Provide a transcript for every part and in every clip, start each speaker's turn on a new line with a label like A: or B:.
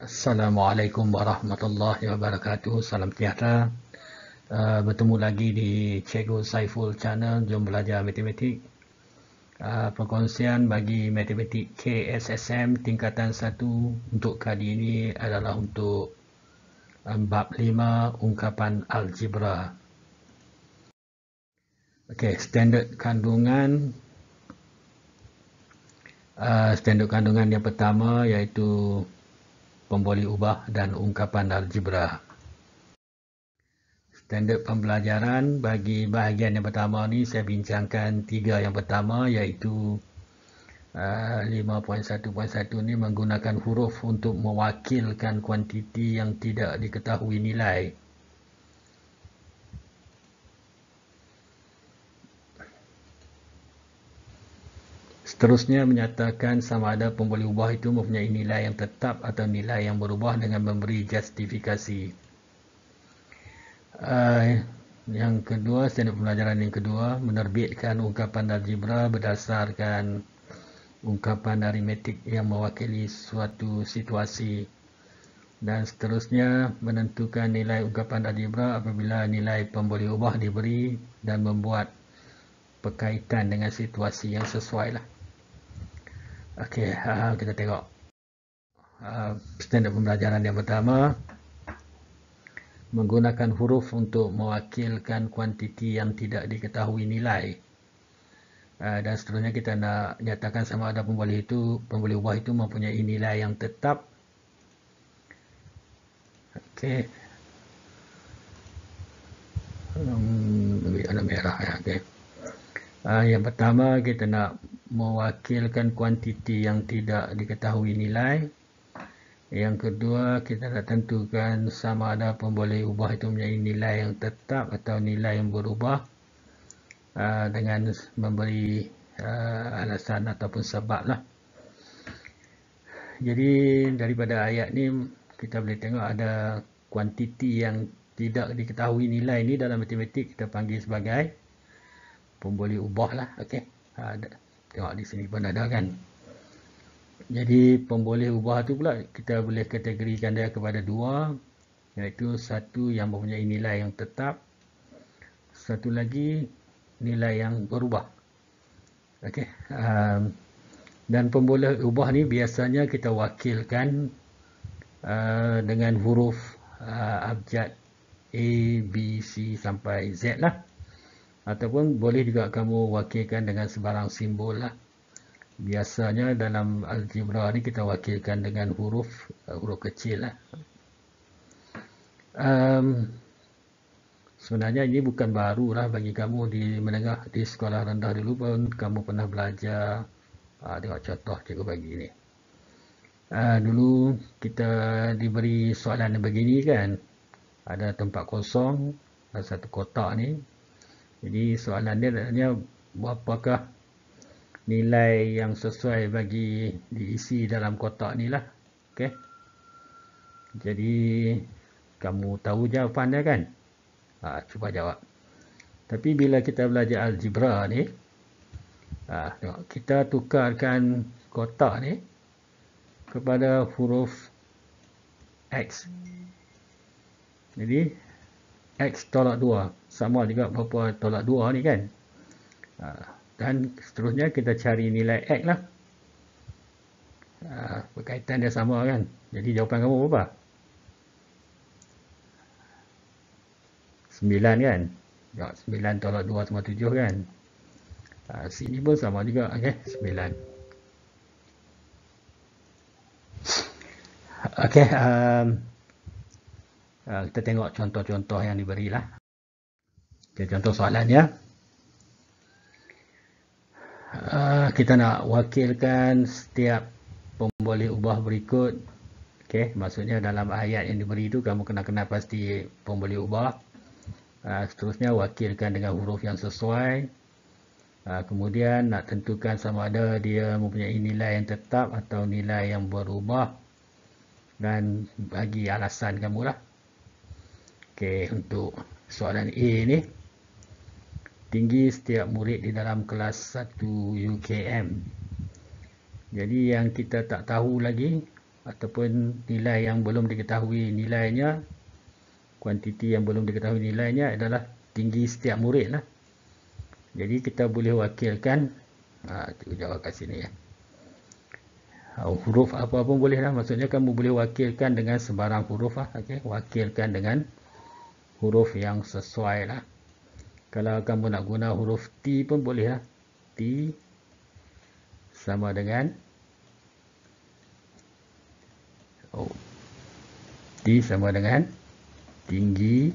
A: Assalamualaikum warahmatullahi wabarakatuh. Salam sejahtera. Bertemu lagi di Cikgu Saiful Channel. Jom belajar matematik. Perkongsian bagi matematik KSSM tingkatan 1 untuk kali ini adalah untuk bab 5 ungkapan algebra. Okey, standard kandungan. Standard kandungan yang pertama iaitu pemboleh ubah dan ungkapan algebra. Standard pembelajaran bagi bahagian yang pertama ni saya bincangkan 3 yang pertama iaitu 5.1.1 ni menggunakan huruf untuk mewakilkan kuantiti yang tidak diketahui nilai. Seterusnya menyatakan sama ada pemboleh ubah itu mempunyai nilai yang tetap atau nilai yang berubah dengan memberi justifikasi. Yang kedua, standard pembelajaran yang kedua, menerbitkan ungkapan algebra berdasarkan ungkapan aritmetik yang mewakili suatu situasi. Dan seterusnya, menentukan nilai ungkapan algebra apabila nilai pemboleh ubah diberi dan membuat berkaitan dengan situasi yang sesuai lah. Okey, kita tengok standard pembelajaran yang pertama. Menggunakan huruf untuk mewakilkan kuantiti yang tidak diketahui nilai. Dan seterusnya kita nak nyatakan sama ada pemboleh ubah itu mempunyai nilai yang tetap. Okey. Warna merah ya. Okey. Yang pertama kita nak mewakilkan kuantiti yang tidak diketahui nilai. Yang kedua, kita nak tentukan sama ada pemboleh ubah itu mempunyai nilai yang tetap atau nilai yang berubah dengan memberi alasan ataupun sebab lah. Jadi daripada ayat ni kita boleh tengok ada kuantiti yang tidak diketahui nilai ni dalam matematik kita panggil sebagai pemboleh ubah lah. Okey. Tengok di sini pun ada kan. Jadi pemboleh ubah tu pula kita boleh kategorikan dia kepada dua, iaitu satu yang mempunyai nilai yang tetap, satu lagi nilai yang berubah. Okey. Dan pemboleh ubah ni biasanya kita wakilkan dengan huruf abjad A, B, C sampai Z lah. Ataupun boleh juga kamu wakilkan dengan sebarang simbol lah. Biasanya dalam algebra ni kita wakilkan dengan huruf kecil lah. Sebenarnya ini bukan baru lah bagi kamu di menengah, di sekolah rendah dulu pun kamu pernah belajar. Tengok contoh cikgu bagi ni. Dulu kita diberi soalan yang begini kan. Ada tempat kosong, ada satu kotak ni. Jadi soalan dia adalah berapakah nilai yang sesuai bagi diisi dalam kotak ni lah. Okey. Jadi kamu tahu jawapannya kan? Cuba jawab. Tapi bila kita belajar algebra ni, tengok, kita tukarkan kotak ni kepada huruf X. Jadi X tolak 2 sama juga berapa tolak 2 ni kan? Dan seterusnya kita cari nilai X lah. Berkaitan dia sama kan. Jadi jawapan kamu berapa? 9 kan. 9 tolak 2 sama 7 kan. Sini pun sama juga. Okay, 9. Okay. Kita tengok contoh-contoh yang diberilah. Okay, contoh soalannya. Kita nak wakilkan setiap pemboleh ubah berikut. Okey, maksudnya dalam ayat yang diberi itu kamu kena kenal pasti pemboleh ubah. Seterusnya wakilkan dengan huruf yang sesuai. Kemudian nak tentukan sama ada dia mempunyai nilai yang tetap atau nilai yang berubah. Dan bagi alasan kamulah. Okey, untuk soalan A ni. Tinggi setiap murid di dalam kelas 1 UKM. Jadi yang kita tak tahu lagi ataupun nilai yang belum diketahui nilainya, kuantiti yang belum diketahui nilainya adalah tinggi setiap murid lah. Jadi kita boleh wakilkan, cikgu jawab kat sini ya. Huruf apa pun boleh lah, maksudnya kamu boleh wakilkan dengan sebarang huruf lah. Okay? Wakilkan dengan huruf yang sesuai lah. Kalau kamu nak guna huruf T pun boleh lah. T sama dengan T sama dengan tinggi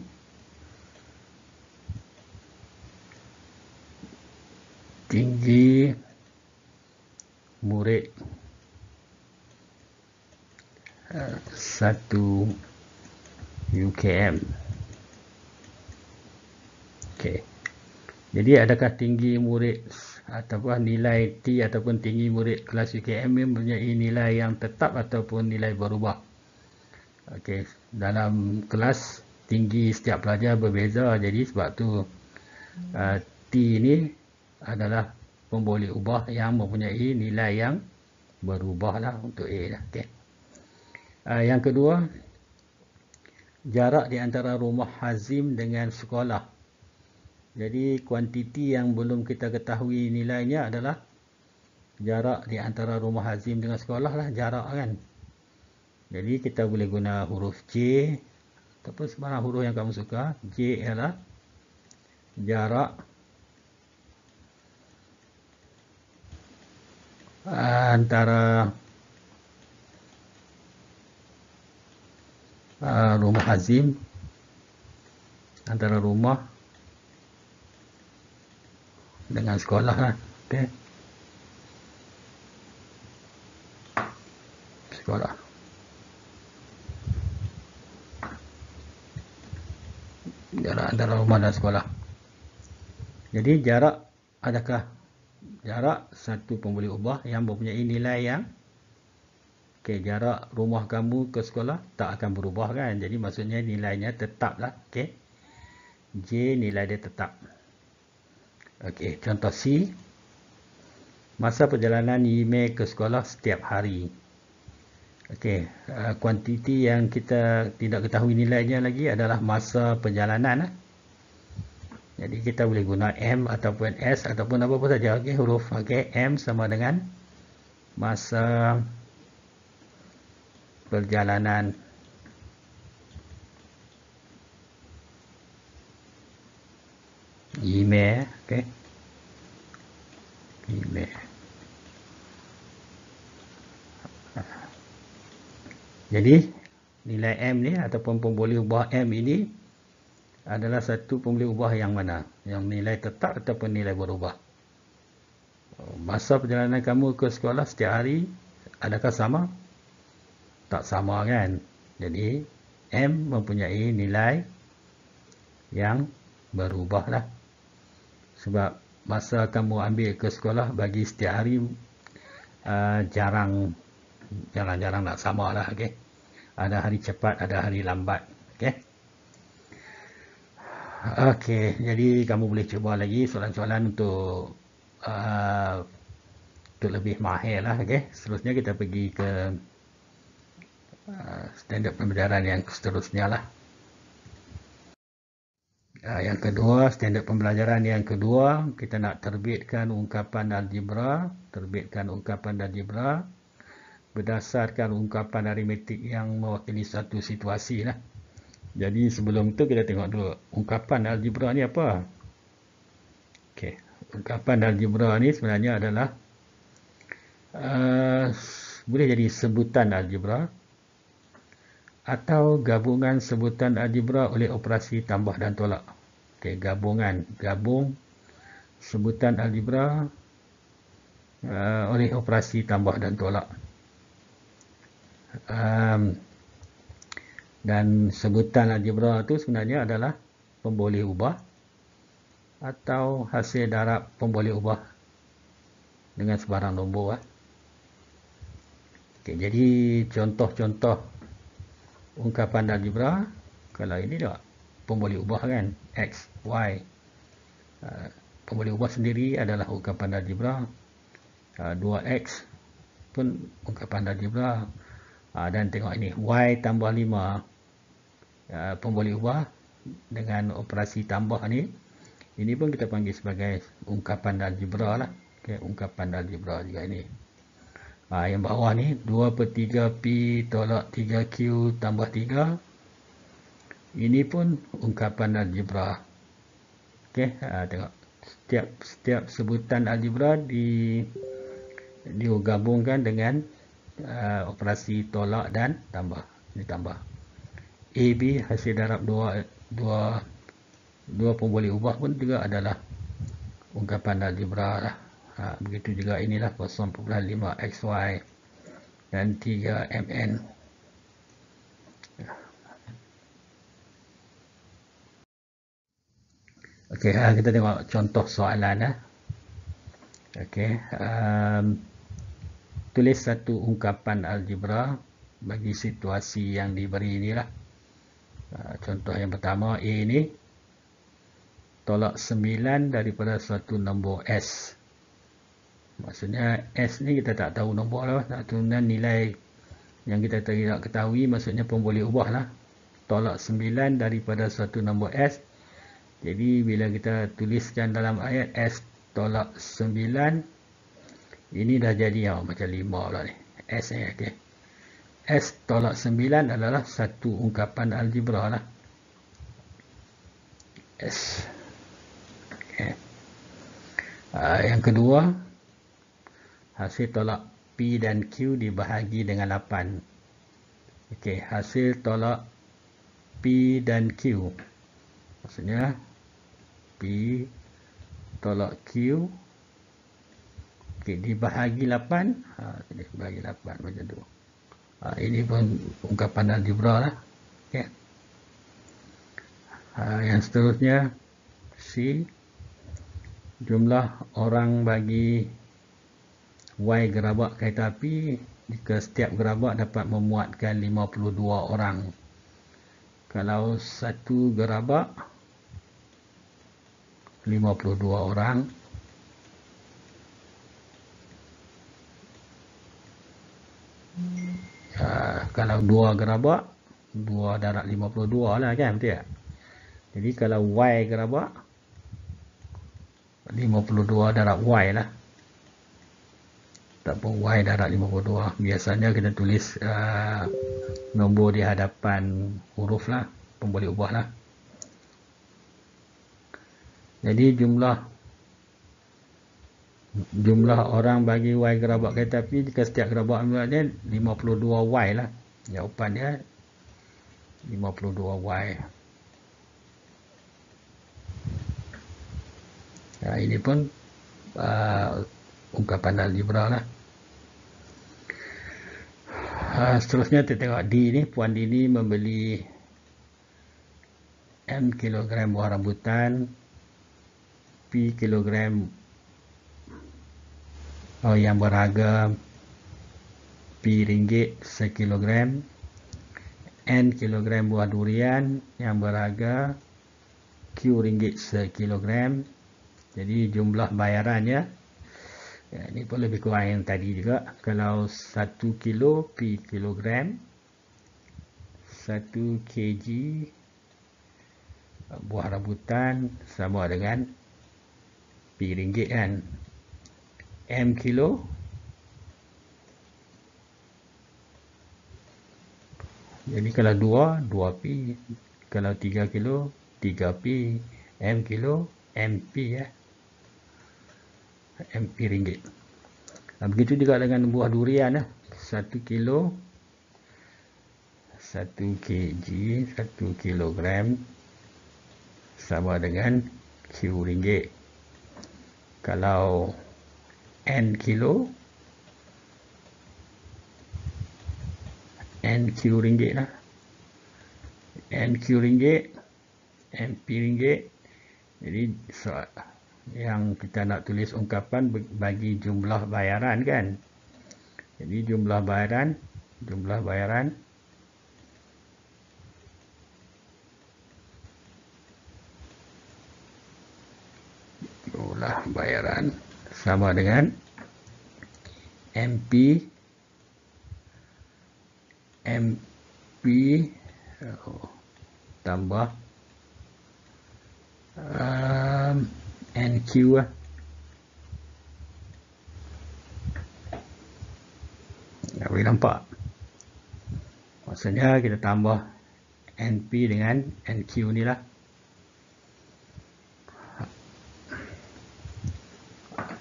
A: murid 1 UKM. Okey. Jadi adakah tinggi murid ataupun nilai T ataupun tinggi murid kelas UKM mempunyai nilai yang tetap ataupun nilai berubah? Okey, dalam kelas tinggi setiap pelajar berbeza, jadi sebab tu T ni adalah pemboleh ubah yang mempunyai nilai yang berubah lah untuk A lah. Okay. Yang kedua, jarak di antara rumah Hazim dengan sekolah. Jadi kuantiti yang belum kita ketahui nilainya adalah jarak di antara rumah Hazim dengan sekolah lah, jarak kan. Jadi kita boleh guna huruf J ataupun sebarang huruf yang kamu suka. J ialah jarak antara rumah Hazim, antara rumah dengan sekolah lah. Okay. Sekolah. Jarak antara rumah dan sekolah. Jadi jarak, adakah jarak satu pemboleh ubah yang mempunyai nilai yang jarak rumah kamu ke sekolah tak akan berubah kan. Jadi maksudnya nilainya tetap lah. J nilai dia tetap. Contoh C. Masa perjalanan Yime ke sekolah setiap hari. Kuantiti yang kita tidak ketahui nilainya lagi adalah masa perjalanan. Jadi kita boleh guna M ataupun S ataupun apa-apa saja. Huruf M sama dengan masa perjalanan Yime. Yime. Jadi nilai M ni ataupun pemboleh ubah M ini adalah satu pemboleh ubah yang mana? Yang nilai tetap ataupun nilai berubah? Masa perjalanan kamu ke sekolah setiap hari adakah sama? Tak sama kan? Jadi M mempunyai nilai yang berubah lah. Sebab masa kamu ambil ke sekolah bagi setiap hari jarang-jarang nak sama lah. Ada hari cepat, ada hari lambat. Jadi kamu boleh cuba lagi soalan-soalan untuk lebih mahir lah. Seterusnya kita pergi ke standard pembelajaran yang seterusnya lah. Yang kedua, standard pembelajaran yang kedua, kita nak terbitkan ungkapan algebra. Berdasarkan ungkapan aritmetik yang mewakili satu situasi lah. Jadi sebelum tu kita tengok dulu ungkapan algebra ni apa. Ungkapan algebra ni sebenarnya adalah boleh jadi sebutan algebra atau gabungan sebutan algebra oleh operasi tambah dan tolak. Gabung sebutan algebra oleh operasi tambah dan tolak. Dan sebutan algebra itu sebenarnya adalah pemboleh ubah atau hasil darab pemboleh ubah dengan sebarang nombor. Jadi contoh-contoh ungkapan algebra, kalau ini tak pemboleh ubah kan, X, Y. Pemboleh ubah sendiri adalah ungkapan algebra. 2X pun ungkapan algebra. Dan tengok ini, Y tambah 5. Pun boleh ubah dengan operasi tambah ni. Ini pun kita panggil sebagai ungkapan algebra lah. Okay, ungkapan algebra juga ini. Yang bawah ni 2/3 P tolak 3Q tambah 3. Ini pun ungkapan algebra. Okey, tengok setiap sebutan algebra digabungkan dengan operasi tolak dan tambah. Ditambah. AB hasil darab 2 pun boleh ubah pun juga adalah ungkapan algebra lah. Begitu juga inilah 0.5 XY dan 3 MN. Okey, kita tengok contoh soalan. Okey, tulis satu ungkapan algebra bagi situasi yang diberi inilah. Contoh yang pertama, A ni tolak 9 daripada suatu nombor S. Maksudnya S ni kita tak tahu nombor lah. Maksudnya nilai yang kita tidak ketahui, maksudnya pun boleh ubah lah. Tolak 9 daripada suatu nombor S. Jadi bila kita tuliskan dalam ayat S tolak 9, ini dah jadi macam 5 pula ni. S ni, okay. S tolak 9 adalah satu ungkapan algebra lah. S. Okay. Yang kedua, hasil tolak P dan Q dibahagi dengan 8. Okey, hasil tolak P dan Q. Maksudnya P tolak Q. Okey, dibahagi 8. Dibahagi 8 macam tu. Ini pun ungkapan algebra lah. Okey. Yang seterusnya, C. Jumlah orang bagi Y gerabak kereta api jika setiap gerabak dapat memuatkan 52 orang. Kalau satu gerabak 52 orang, kalau dua gerabak, 2 darab 52 lah kan, betul tak? Jadi kalau Y gerabak 52 darab Y lah. Ataupun Y darab 52. Biasanya kita tulis nombor di hadapan huruf lah. Pun boleh ubah lah. Jadi jumlah orang bagi Y gerabak kereta api jika setiap gerabak dia 52 Y lah. Jawapan dia 52 Y. Ini pun ungkapan algebra lah. Seterusnya kita tengok D ni. Puan D ni membeli M kilogram buah rambutan, P kilogram yang berharga P ringgit sekilogram, N kilogram buah durian yang berharga Q ringgit sekilogram. Jadi jumlah bayarannya, ini pun lebih kurang yang tadi juga. Kalau 1 kilo P kilogram, 1 kg buah rambutan sama dengan P ringgit kan. M kilo, jadi kalau 2 P, kalau 3 kilo 3 P, M kilo MP ya. MP ringgit. Begitu juga dengan buah durian 1 kilo 1 kg 1 kilogram sama dengan Q ringgit. Kalau N kilo, NQ ringgit lah. NQ ringgit, MP ringgit. Jadi yang kita nak tulis ungkapan bagi jumlah bayaran kan. Jadi jumlah bayaran sama dengan MP MP tambah NQ lah. Tak boleh nampak. Maksudnya kita tambah NP dengan NQ ni lah.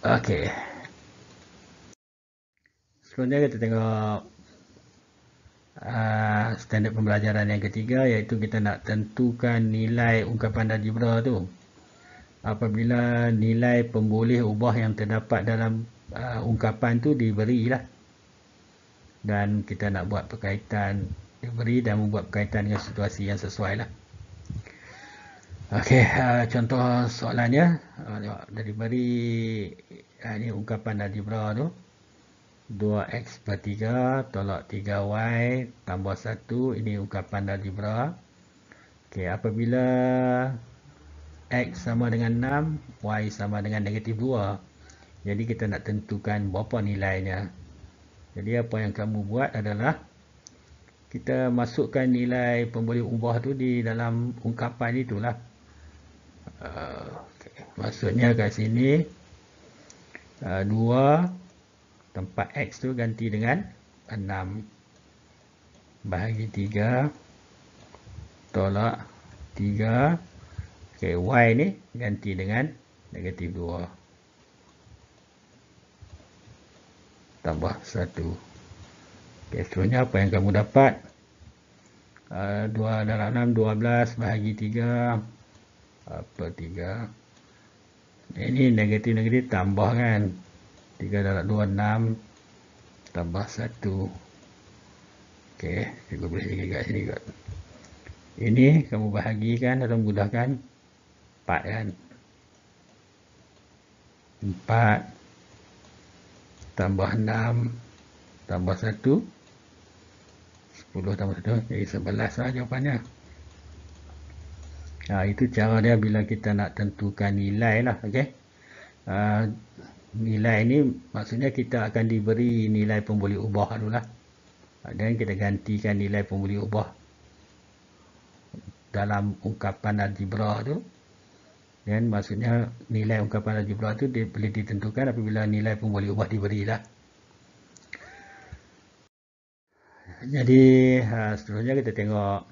A: Okey. Selanjutnya kita tengok standard pembelajaran yang ketiga, iaitu kita nak tentukan nilai ungkapan algebra tu. Apabila nilai pemboleh ubah yang terdapat dalam ungkapan tu diberilah, dan kita nak buat berkaitan, diberi dan membuat berkaitan dengan situasi yang sesuai lah. Okey, contoh soalannya, dari beri ini ungkapan algebra tu, 2x per 3 tolak 3y tambah 1, ini ungkapan algebra. Okey, apabila x sama dengan 6, y sama dengan negatif 2, jadi kita nak tentukan berapa nilainya. Jadi apa yang kamu buat adalah kita masukkan nilai pemboleh ubah tu di dalam ungkapan itulah. Okay. Maksudnya kat sini 2 tempat x tu ganti dengan 6 bahagi 3 tolak 3. Okay, y ni ganti dengan negatif 2 tambah 1. Okay, seterusnya apa yang kamu dapat? 2 dalam 6, 12 bahagi 3 per 3. Ini negatif-negatif tambah kan. 3 dalam 2, 6 tambah 1. Okey, cikgu boleh lagi kat sini kot. Ini kamu bahagikan atau mudahkan 4 kan. 4 tambah 6 tambah 1, 10 tambah 1, jadi 11 lah jawapannya. Itu cara dia bila kita nak tentukan nilai lah. Okay? Nilai ni maksudnya kita akan diberi nilai pemboleh ubah dulu lah. Dan kita gantikan nilai pemboleh ubah dalam ungkapan algebra tu. Dan maksudnya nilai ungkapan algebra tu boleh ditentukan apabila nilai pemboleh ubah diberilah. Jadi seterusnya kita tengok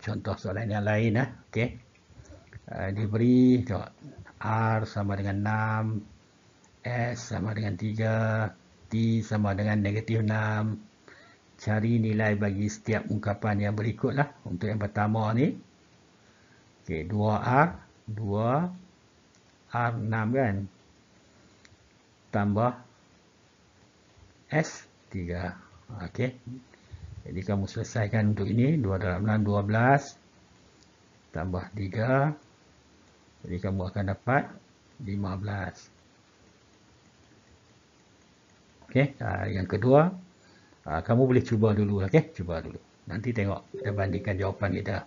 A: contoh soalan yang lain. Okay. Diberi R sama dengan 6, S sama dengan 3, T sama dengan negatif 6. Cari nilai bagi setiap ungkapan yang berikutlah. Untuk yang pertama ni, okay, 2R 2 R6 kan, tambah S3. Okey, jadi kamu selesaikan untuk ini. 2 dalam 6, 12 tambah 3, jadi kamu akan dapat 15. Okey, yang kedua, kamu boleh cuba dulu. Okey, cuba dulu, nanti tengok kita bandingkan jawapan kita.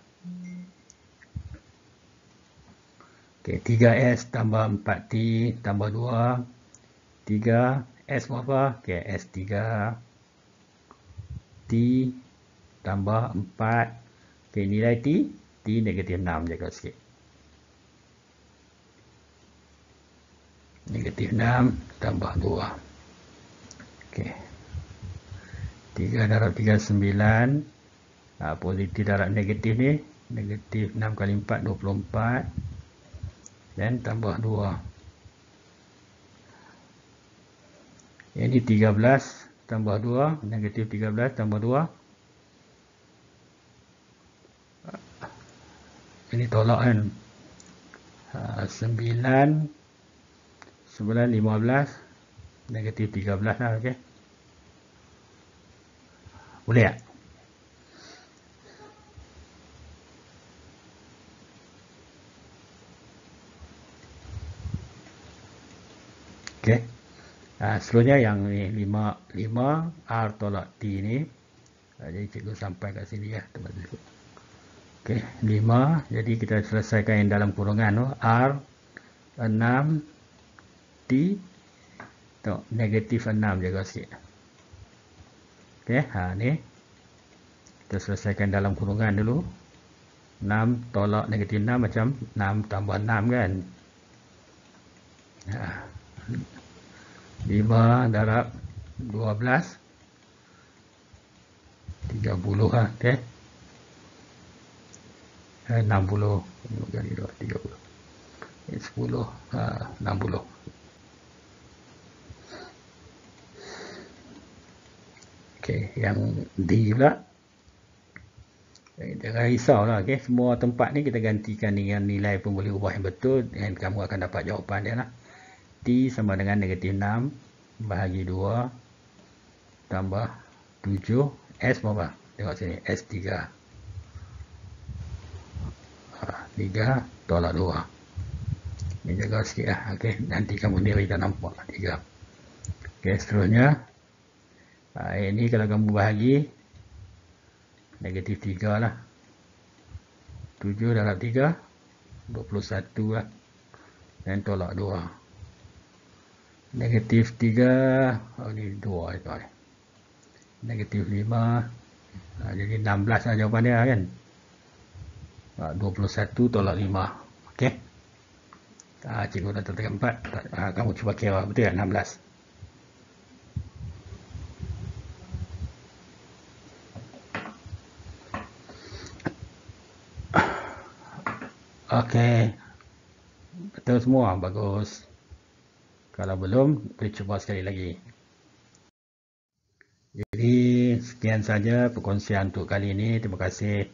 A: Okay, 3S tambah 4T tambah 2. 3S berapa? Okay, S3. T tambah 4. Okay, nilai T. T negatif 6. Jaga sikit. Negatif 6 tambah 2. Okay. 3 darab 3, 9. Positif darab negatif ni. Negatif 6 kali 4, 24. Dan tambah 2. Ini 13 tambah 2. Negatif 13 tambah 2. Ini tolak kan. 9 15. Negatif 13 lah. Okay. Boleh tak? Okay. Seterusnya yang ni 5 R tolak T ni. Jadi cikgu sampai kat sini ya. Okay, 5. Jadi kita selesaikan yang dalam kurungan tu. R 6 T negatif 6 jaga sikit. Okay, ni Kita selesaikan dalam kurungan dulu. 6 tolak negatif 6 macam 6 tambah 6 kan. 5 darab 12 30 lah. Okay. 60 5 kali 2 30 10 60. Okay, yang D pula. Jangan risau lah. Okay. Semua tempat ni kita gantikan dengan nilai pemboleh ubah yang betul dan kamu akan dapat jawapan dia lah. T sama dengan negatif 6 bahagi 2 tambah 7. S berapa? Tengok sini. S 3. 3 tolak 2. Ini jaga sikit lah. Okay. Nanti kamu sendiri tak nampak. 3. Okay. Seterusnya. Ini kalau kamu bahagi negatif 3 lah. 7 darab 3 21 lah. Dan tolak 2. Negatif 3 ini 2 itu ni. Negatif 5 jadi 16 lah jawapan dia kan. 21 tolak 5. Okey. Cikgu dah tekan 4. Kamu cuba kira betul tak 16. Okey. Betul semua. Bagus. Kalau belum, boleh cuba sekali lagi. Jadi, sekian saja perkongsian untuk kali ini. Terima kasih.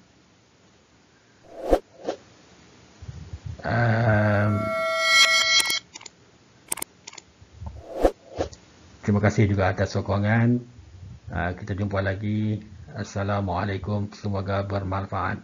A: Terima kasih juga atas sokongan. Kita jumpa lagi. Assalamualaikum. Semoga bermanfaat.